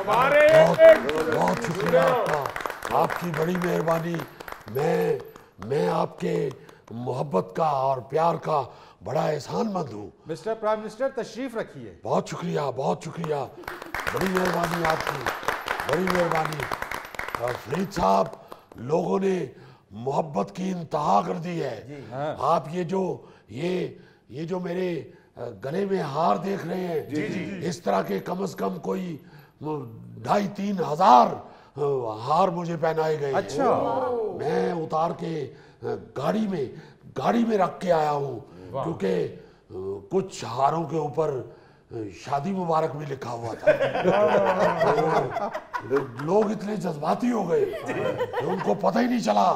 बहुत शुक्रिया आपका, आपकी बड़ी मेहरबानी। मैं आपके मोहब्बत का और प्यार का बड़ा एहसानमंद हूँ। मिस्टर प्राइम मिनिस्टर तशरीफ रखिए। बहुत शुक्रिया, बहुत शुक्रिया, बड़ी मेहरबानी आपकी, बड़ी मेहरबानी। फरीद साहब, लोगों ने मोहब्बत की इंतहा कर दी है। आप ये जो मेरे गले में हार देख रहे हैं, इस तरह के कम से कम कोई 2,500-3 हजार हार मुझे पहनाए गए। अच्छा। मैं उतार के गाड़ी में रख के आया हूँ, क्योंकि कुछ हारों के ऊपर शादी मुबारक भी लिखा हुआ था। तो लोग इतने जज्बाती हो गए कि उनको पता ही नहीं चला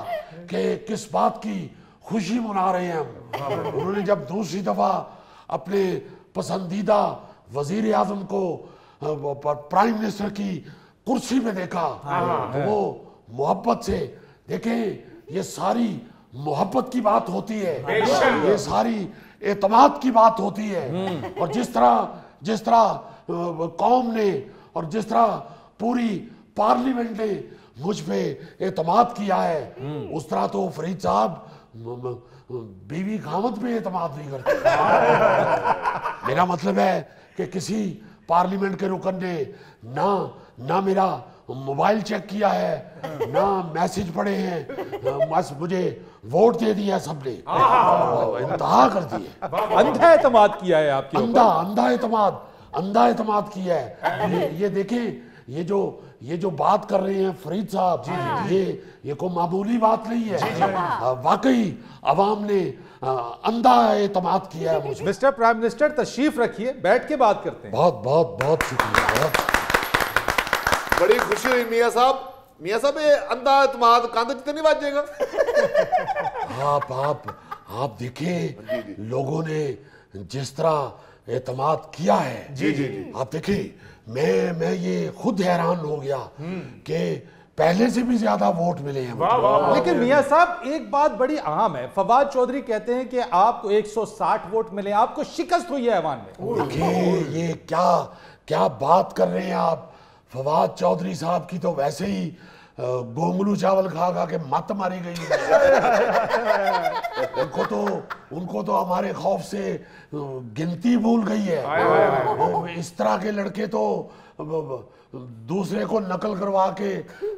कि किस बात की खुशी मना रहे हैं हम। उन्होंने जब दूसरी दफा अपने पसंदीदा वजीर आजम को प्राइम मिनिस्टर की कुर्सी पे देखा, तो वो मोहब्बत से, देखें ये सारी मोहब्बत की बात होती है, ये सारी एतमाद की बात होती है। और जिस तरह कौम ने और जिस तरह पूरी पार्लियामेंट ने मुझ पे एतमाद किया है, उस तरह तो फरीद साहब बीवी खामद पे एतमाद नहीं करते। मेरा मतलब है कि किसी पार्लियामेंट के रुकन ने ना मेरा मोबाइल चेक किया है, ना मैसेज पढ़े हैं, बस मुझे वोट दे दिया सबने, इंतहा कर दी है। अंधा एतमाद किया है आपके ऊपर। अंधा एतमाद किया है। ये देखें, ये जो बात कर रहे हैं फरीद साहब, ये कोई मामूली बात नहीं है। वाकई अवाम ने अंधा एतमाद किया है मुझे। मिस्टर प्राइम मिनिस्टर तशरीफ रखिए, बैठ के बात करते हैं। बहुत बहुत बहुत शुक्रिया। बड़ी खुशी हुई मियाँ साहब। मियाँ साहब, ये अंधा एतमाद कंध जितने नहीं बाजेगा। आप देखिए, लोगों ने जिस तरह एतमाद किया है, जी। आप देखिए, मैं ये खुद हैरान हो गया कि पहले से भी ज्यादा वोट मिले हैं। लेकिन मियाँ साहब, एक बात बड़ी अहम है। फवाद चौधरी कहते हैं कि आपको 160 वोट मिले, आपको शिकस्त हुई है ऐवान में। देखिए, ये क्या बात कर रहे हैं आप। फवाद चौधरी साहब की तो वैसे ही गोंगलू चावल खा के मत मारी गई है। उनको तो हमारे खौफ से गिनती भूल गई है। वो इस तरह के लड़के तो दूसरे को नकल करवा के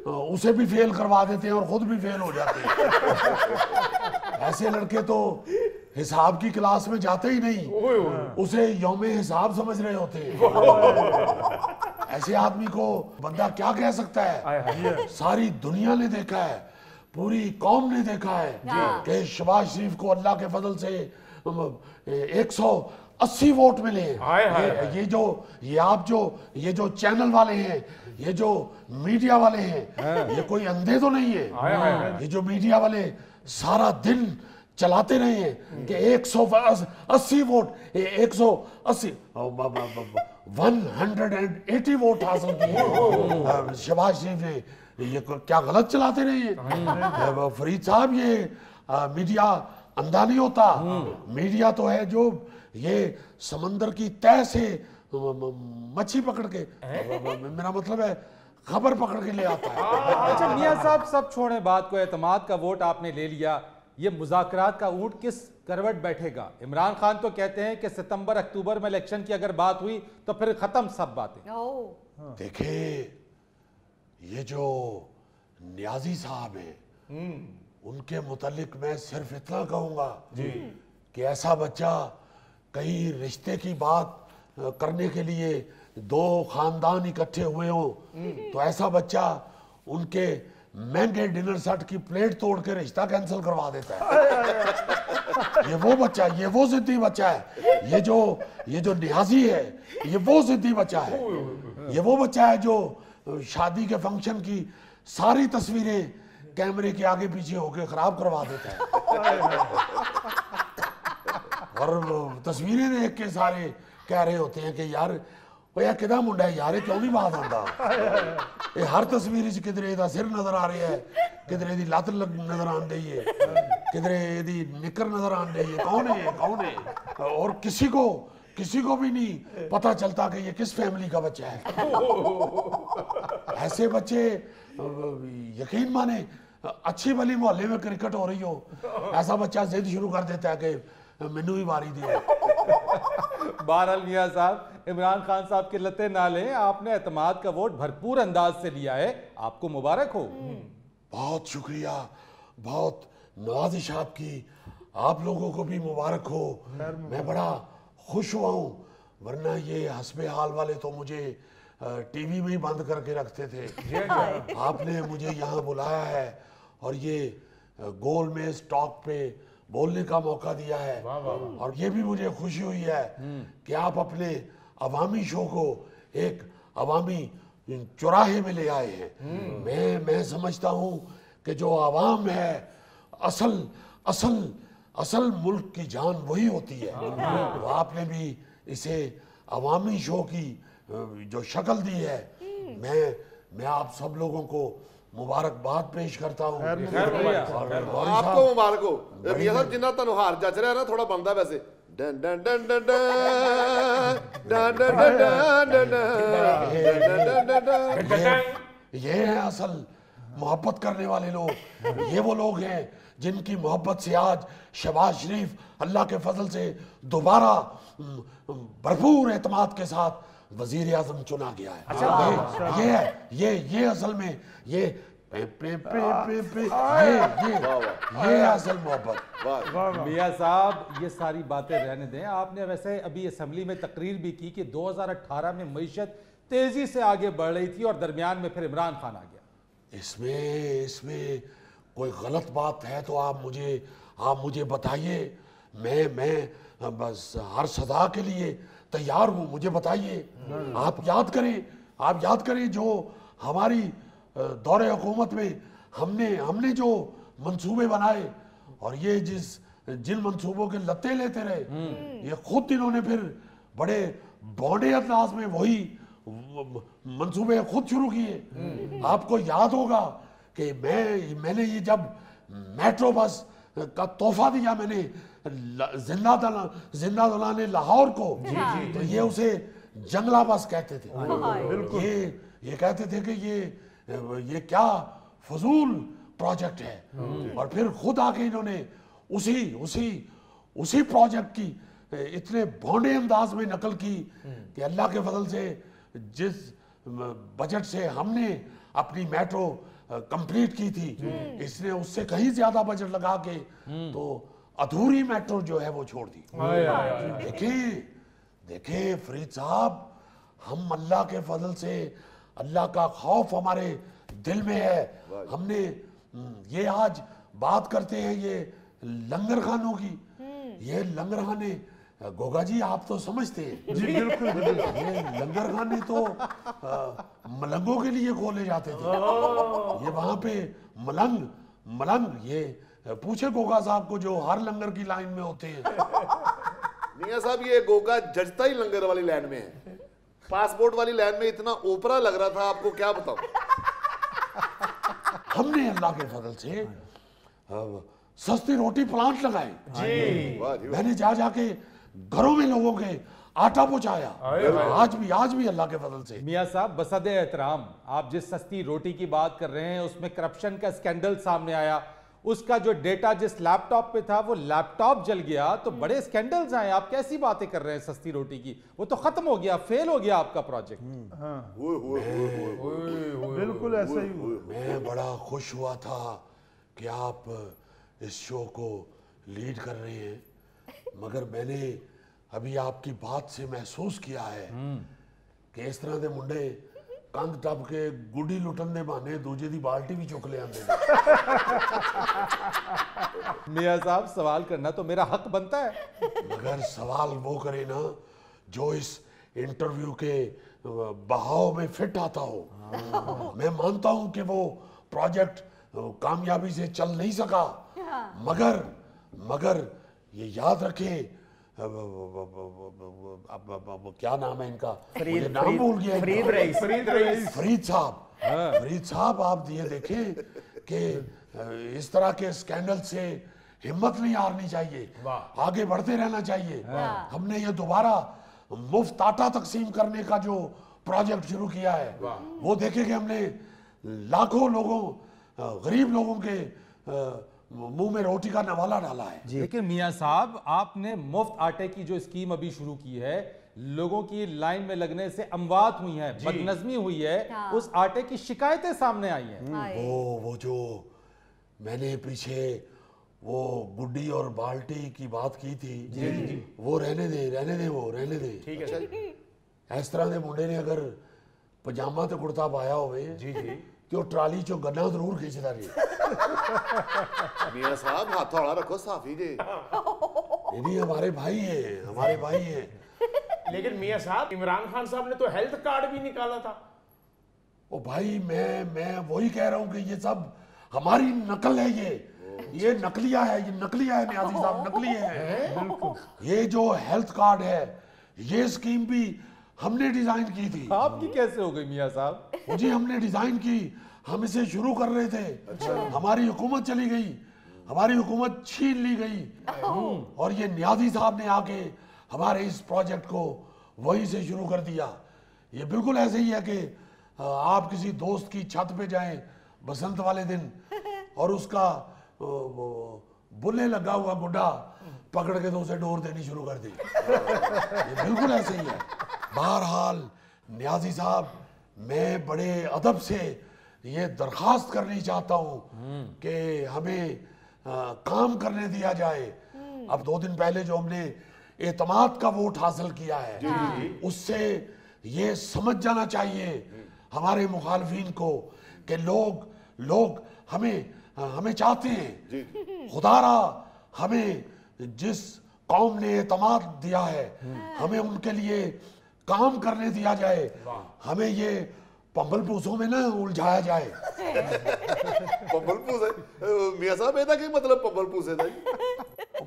उसे भी फेल करवा देते हैं और खुद भी फेल हो जाते हैं। ऐसे लड़के तो हिसाब की क्लास में जाते ही नहीं, उसे यौमे हिसाब समझ रहे होते हैं। ऐसे आदमी को बंदा क्या कह सकता है। सारी दुनिया ने देखा है, पूरी कौम ने देखा है कि शहबाज शरीफ को अल्लाह के फजल से 180 वोट मिले हैं। ये जो चैनल वाले हैं, ये जो मीडिया वाले हैं, ये कोई अंधे तो नहीं है। ये जो मीडिया वाले सारा दिन चलाते रहे हैं कि 180 वोट, 180 180 वोट हासिल किए शहबाज शरीफ ने। ये क्या गलत चलाते रहे हैं फरीद साहब। ये मीडिया अंधा नहीं होता। मीडिया तो है जो ये समंदर की तह से मच्छी पकड़ के, मेरा मतलब है खबर पकड़ के ले आता है। अच्छा मियाँ साहब, सब छोड़े बात को, एतमाद का वोट आपने ले लिया, ये मुज़ाकरात का ऊंट किस करवट बैठेगा? इमरान खान तो कहते हैं कि सितंबर अक्टूबर में इलेक्शन की अगर बात हुई तो फिर खत्म सब बातें। देखिए, ये जो नियाजी साहब हैं, उनके मुतालिक मैं सिर्फ इतना कहूंगा कि ऐसा बच्चा कहीं रिश्ते की बात करने के लिए दो खानदान इकट्ठे हुए हो तो ऐसा बच्चा उनके महंगे डिनर सेट की प्लेट तोड़ के रिश्ता कैंसिल करवा देता है। ये वो जिद्दी बच्चा है। ये जो नियाजी है, ये वो जिद्दी बच्चा है। ये वो बच्चा है जो शादी के फंक्शन की सारी तस्वीरें कैमरे के आगे पीछे होके खराब करवा देता है। और तस्वीरें देख के सारे कह रहे होते हैं कि यार कि मुंडा है यार, क्यों नहीं बात आता। ये हर तस्वीर किधरे इहदा सिर नजर आ रहा है, किधरे दी लत्त नजर आन रही है, किधरे दी निकर नजर आन रही है। कौन है और किसी को भी नहीं पता चलता कि ये किस फैमिली का बच्चा है। ऐसे बच्चे यकीन माने अच्छी भली मोहल्ले में क्रिकेट हो रही हो, ऐसा बच्चा जिद शुरू कर देता है कि मैनू ही मारी दिया। बहरहाल मियां साहब, इमरान खान साहब के लते ना लें, आपने एतमाद का वोट भरपूर अंदाज से लिया है, आपको मुबारक हो। बहुत शुक्रिया, बहुत नवाजिश आपकी, आप लोगों को भी मुबारक हो। मैं बड़ा खुश हुआ हूँ, वरना ये हस्बे हाल वाले तो मुझे टीवी में ही बंद करके रखते थे। आपने मुझे यहाँ बुलाया है और ये गोल में स्टॉक पे बोलने का मौका दिया है, और ये भी मुझे खुशी हुई है कि आप अपने अवामी शो को एक अवामी चौराहे में ले आए हैं। मैं समझता हूँ कि जो आवाम है, असल असल असल मुल्क की जान वही होती है। तो आपने भी इसे अवामी शो की जो शक्ल दी है, मैं आप सब लोगों को मुबारकबाद पेश करता हूँ। आपको मुबारक हो मियां साहब, जिन्ना तनु हार जच रहा है ना, थोड़ा बनता वैसे। Done done done done done done done done. ये है असल मोहब्बत करने वाले लोग। ये वो लोग हैं जिनकी मोहब्बत से आज शहबाज शरीफ अल्लाह के फजल से दोबारा भरपूर एतमाद के साथ वजीर आजम चुना गया है। ये असल में ये असल मोहब्बत। मियां साहब, ये सारी बातें रहने दें, आपने वैसे अभी असेंबली में तकरीर भी की कि 2018 में मईशत तेजी से आगे बढ़ रही थी और दरमियान में फिर इमरान खान आ गया। इसमें कोई गलत बात है तो आप मुझे बताइए। मैं बस हर सदा के लिए तैयार हूँ, मुझे बताइए। आप याद करें जो हमारी दौरे हुकूमत में हमने जो मंसूबे बनाए, और ये जिन मंसूबों के लत्ते लेते रहे, ये खुद इन्होंने फिर बड़े बौड़े अंदाज में वही मंसूबे खुद शुरू किए। आपको याद होगा कि मैंने ये जब मेट्रो बस का तोहफा दिया मैंने जिंदा दौलाने लाहौर को, तो ये उसे जंगला बस कहते थे। ये कहते थे कि ये क्या फजूल प्रोजेक्ट है, और फिर खुद आके इन्होंने उसी प्रोजेक्ट की इतने भोंडे अंदाज में नकल की कि अल्लाह के फजल से जिस बजट से हमने अपनी मेट्रो कंप्लीट की थी, इसने उससे कहीं ज्यादा बजट लगा के तो अधूरी मेट्रो जो है वो छोड़ दी। देखिए फरीद साहब, हम अल्लाह के फजल से, अल्लाह का खौफ हमारे दिल में है। हमने ये आज बात करते हैं ये लंगर खानों की, ये लंगर खाने, गोगा जी आप तो समझते हैं जी, बिल्कुल ये लंगर खाने तो मलंगों के लिए खोले जाते थे। ये वहां पे मलंग ये पूछे गोगा साहब को जो हर लंगर की लाइन में होते हैं। मियां साहब, ये गोगा जजता ही लंगर वाली लाइन में है, पासपोर्ट वाली लाइन में इतना ओपरा लग रहा था, आपको क्या बताऊं। हमने अल्लाह के फजल से सस्ती रोटी प्लांट लगाए जी। मैंने जाके घरों में लोगों के आटा पहुंचाया, आज भी अल्लाह के फजल से। मियां साहब, बसद एहतराम, आप जिस सस्ती रोटी की बात कर रहे हैं उसमें करप्शन का स्कैंडल सामने आया, उसका जो डेटा जिस लैपटॉप पे था वो लैपटॉप जल गया, तो बड़े स्कैंडल्स आए। आप कैसी बातें कर रहे हैं सस्ती रोटी की? वो तो खत्म हो गया, फेल हो गया आपका प्रोजेक्ट। बिल्कुल ऐसा ही हुआ। मैं बड़ा खुश हुआ था कि आप इस शो को लीड कर रहे हैं, मगर मैंने अभी आपकी बात से महसूस किया है कि इस तरह के मुंडे कंध टप के गुड्डी लुटन दे बहाने दूजे दी बाल्टी भी चुक ले आंदे ने। मियां साहब, सवाल करना तो मेरा हक बनता है, मगर सवाल वो करे ना जो इस इंटरव्यू के बहाव में फिट आता हो। मैं मानता हूं कि वो प्रोजेक्ट कामयाबी से चल नहीं सका, मगर ये याद रखे, क्या नाम है इनका, नाम भूल गया, फरीद साहब आप ये देखें कि इस तरह के स्कैंडल से हिम्मत नहीं हारनी चाहिए, आगे बढ़ते रहना चाहिए। हमने ये दोबारा मुफ्त आटा तकसीम करने का जो प्रोजेक्ट शुरू किया है, वो देखे कि हमने लाखों लोगों, गरीब लोगों के मुंह में रोटी का नवाला डाला है। लेकिन मियां साहब, आपने मुफ्त आटे की जो स्कीम अभी शुरू की है, लोगों की लाइन में लगने से अमवात हुई है, बदनज़मी हुई है, उस आटे की शिकायतें सामने आई हैं। वो जो मैंने पीछे वो गुड्डी और बाल्टी की बात की थी, वो रहने दे वो रहने दे। ठीक है सर। इस तरह के मुंडे ने अगर पजामा ते कुर्ता पाया होवे तो ट्राली चो गन्ना जरूर खींचता रही। मियां साहब हाथ हौला रखो, साफी जे। नहीं, हमारे भाई हैं। लेकिन मियां साहब, इमरान खान साहब ने तो हेल्थ कार्ड भी निकाला था। ओ भाई, मैं वही कह रहा हूँ कि ये सब हमारी नकल है। ये नकलिया है, न्याजी साहब, नकली है। ये जो हेल्थ कार्ड है, ये स्कीम भी हमने डिजाइन की थी। आपकी कैसे हो गई मियां साहब? वो जी हमने डिजाइन की, हम इसे शुरू कर रहे थे। हमारी हुकूमत चली गई, हमारी हुकूमत छीन ली गई, और ये न्याजी साहब ने आके हमारे इस प्रोजेक्ट को वहीं से शुरू कर दिया। ये बिल्कुल ऐसे ही है कि आप किसी दोस्त की छत पे जाएं बसंत वाले दिन, और उसका बुल्ले लगा हुआ गुड्डा पकड़ के तो उसे डोर देनी शुरू कर दी। ये बिल्कुल ऐसे ही है। बहरहाल न्याजी साहब, मैं बड़े अदब से ये दरखास्त करनी चाहता हूँ कि हमें काम करने दिया जाए। अब 2 दिन पहले जो हमने एतमाद का वोट हासिल किया है, उससे ये समझ जाना चाहिए हमारे मुखालफिन को कि लोग हमें चाहते हैं। खुदारा हमें जिस कौम ने एतमाद दिया है, हमें उनके लिए काम करने दिया जाए। हमें ये पंबल पूसों में ना उलझाया जाए। पंबल पूसे मियां साहब, ਇਹਦਾ ਕੀ मतलब पंबल पूसे ਦਾ ਜੀ?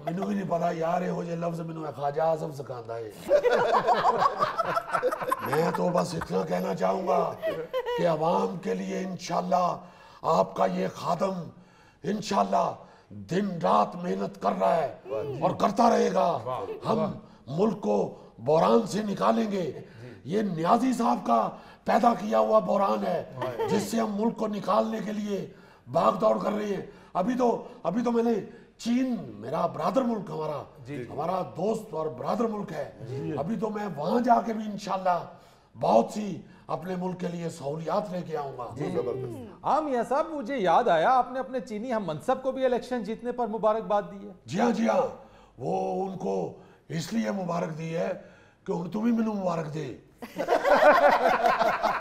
ਮੈਨੂੰ ਵੀ नहीं पता यार, ਇਹੋ ਜਿਹੇ लफ्ज ਮੈਨੂੰ ख्वाजा आज़म सिखाता है। मैं तो बस इतना कहना चाहूंगा कि अवाम के लिए इंशाल्लाह आपका ये खादम इंशाल्लाह दिन रात मेहनत कर रहा है और करता रहेगा। हम मुल्क को बहरान से निकालेंगे। ये न्याजी साहब का पैदा किया हुआ बहरान है, जिससे हम मुल्क को निकालने के लिए भाग दौड़ कर रहे हैं। अभी तो मैंने चीन, मेरा ब्रादर मुल्क, हमारा दोस्त और ब्रादर मुल्क है, अभी तो मैं वहां जाके भी इंशाल्लाह बहुत सी अपने मुल्क के लिए सहूलियात लेके आऊंगा। हाँ मियां साहब, मुझे याद आया, आपने अपने चीनी हम मनसब को भी इलेक्शन जीतने पर मुबारकबाद दी है। जी हाँ, वो उनको इसलिए मुबारक दी है कि तुम्हें मैनू मुबारक दे।